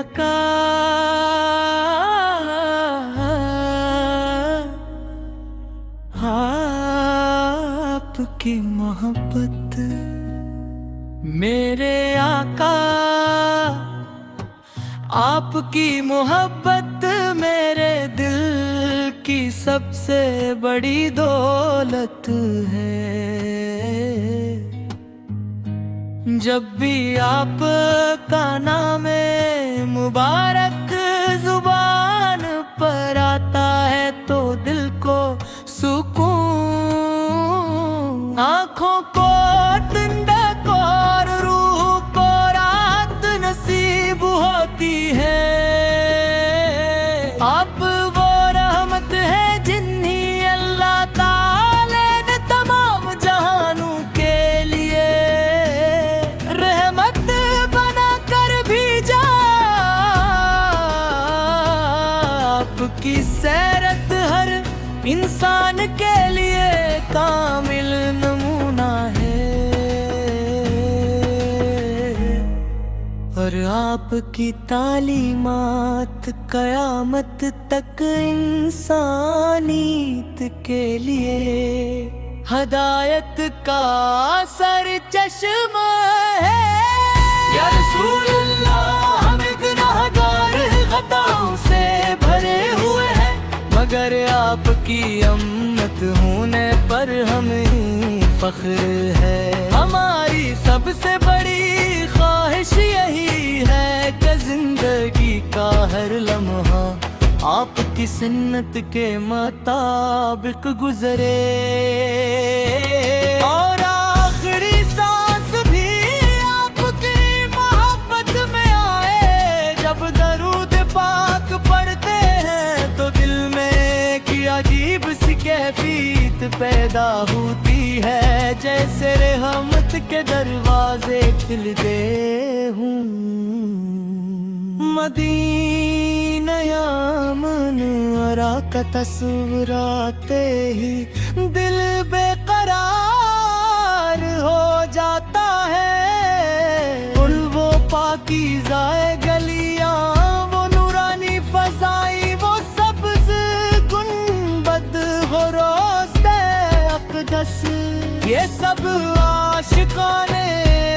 आका आपकी मोहब्बत, मेरे आका आपकी मोहब्बत मेरे दिल की सबसे बड़ी दौलत है। जब भी आपका नाम मुबारक जुबान पर आता है तो दिल को सुकून, आँखों को ठंडक और रूह को राहत नसीब होती है। आप वो रहमत है जिन्हीं अल्लाह ताला ने तमाम जहानों के लिए रहमत बना कर भेजा। आपकी सैरत हर इंसान के लिए कामिल नमूना है, और आपकी तालीमात कयामत तक इंसानियत के लिए हदायत का सर चश्मा है। या रसूल अल्लाह, हम गुनाहगार खताओं से भरे हुए हैं, मगर आपकी अम्मत होने पर हमें फख्र है। हमारी सबसे बड़ी ख्वाहिश यही है कि जिंदगी का हर लम्हा आपकी सुन्नत के मुताबिक गुजरे, और आखिरी सांस भी आपकी मोहब्बत में आए। जब दरूद पाक पढ़ते हैं तो दिल में की अजीब सी कैफियत पैदा होती है, जैसे रहमत के दरवाजे खिलते हूँ। मदीना मनव्वरा का तस्वीर आते ही दिल बेकरार हो जाता है, और वो पाकीज़ाए गलियां, वो नूरानी फज़ाई, वो सब्ज़ गुंबद हो रोज़े अक़दस, ये सब आशिकाने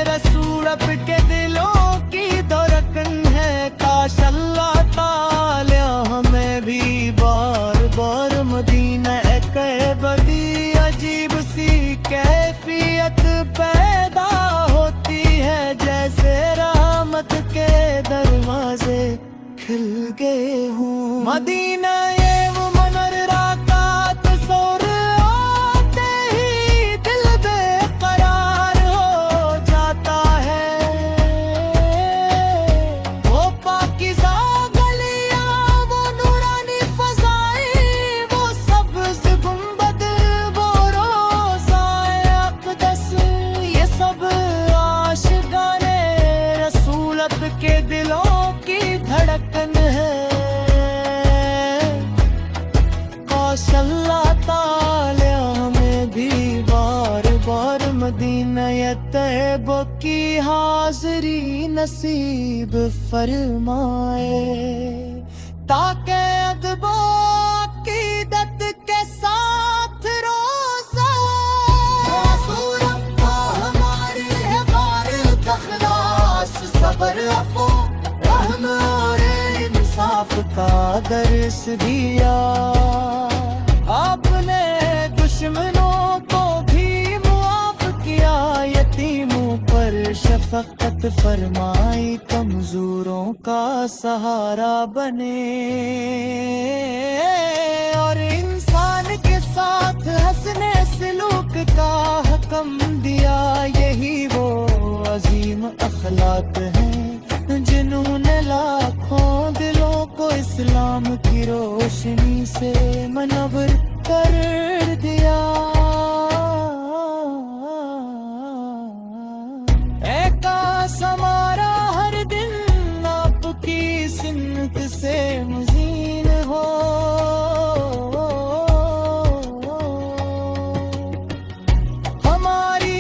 रसूल अब के दिलों की धड़कन है। काश अल्लाह ताला हमें भी बार बार मदीना कहबदी अजीब सी कैफियत पैदा होती है, जैसे रहमत के दरवाजे खिल गए हूँ। मदीना ये वो मनर राकात सोर आते ही दिल बेकरार हो जाता है। वो पाकीज़ा गलियां, वो नूरानी फज़ाई, वो सब्ज़ गुंबद, वो रोज़ाए अक़दस, ये सब आशिकाने रसूल अब के दिलों की धड़कन है। काश अल्लाह ताला हमें भी बार बार मदीना तैयबा की हाज़री नसीब फरमाए, ताकि अदब अक़ीदत के साथ रोज़ा हमारी है बारिक इख़लास, सब्र अफ़ो रहम और इंसाफ का दर्स दिया। आपने दुश्मनों को भी मुआफ़ किया, यतीमों पर शफ़क़त फरमाई, कमज़ोरों का सहारा बने, और इंसान के साथ हंसने सलूक का हुक्म दिया। यही वो अजीम अखलाक हैं जिन्होंने लाखों दिलों को इस्लाम की रोशनी से मनव्वर कर दिया। काश हमारा हर दिन आपकी सुन्नत से मुज़ीन हो, हमारी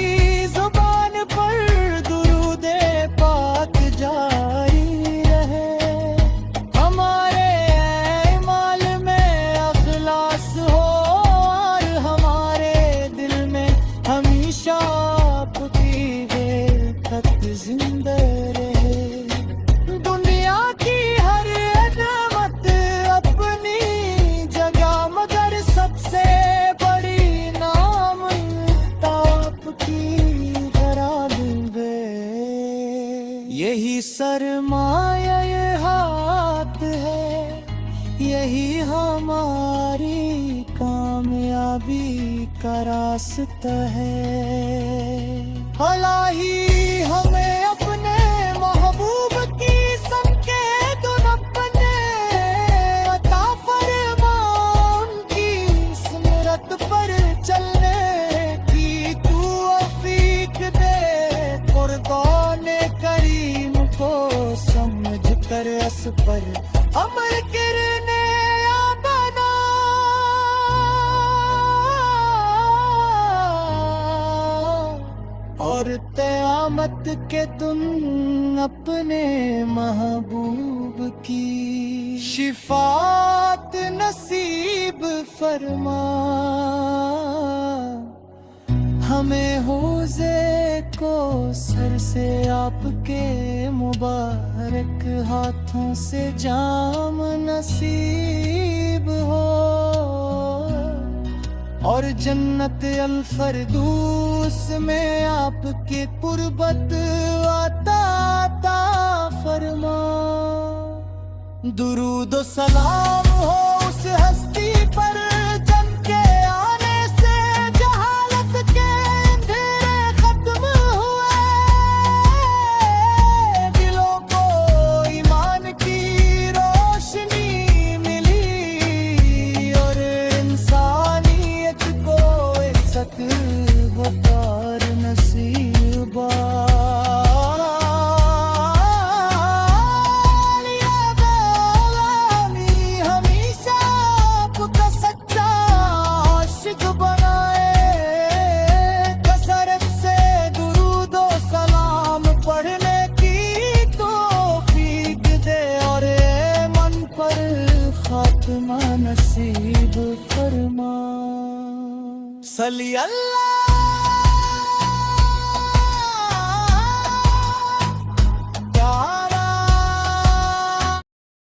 जुबान पर दुरूद पाक जारी रहे। کا راستہ ہے۔ الہی ہمیں اپنے محبوب کی سمکے دن اپنے عطا فرما، ان کی سمرت پر چلنے کی تو توفیق دے، قربان کریم کو سمجھ کر اس پر عمل کرنے بنا۔ اور قیامت کے دن اپنے محبوب کی شفاعت نصیب فرما، ہمیں حوضے کو سر سے آپ کے مبارک ہاتھوں سے جام نصیب ہو، اور جنت الفردوس میں آپ کے قربت عطا فرما۔ درود و سلام ہو اس ہستی پر جن کے آنے سے جہالت کے اندھیرے ختم ہوئے، دلوں کو ایمان کی روشنی ملی، اور انسانیت کو عزت وقار نصیب۔ خاتمہ نصیب فرما۔ صلی اللہ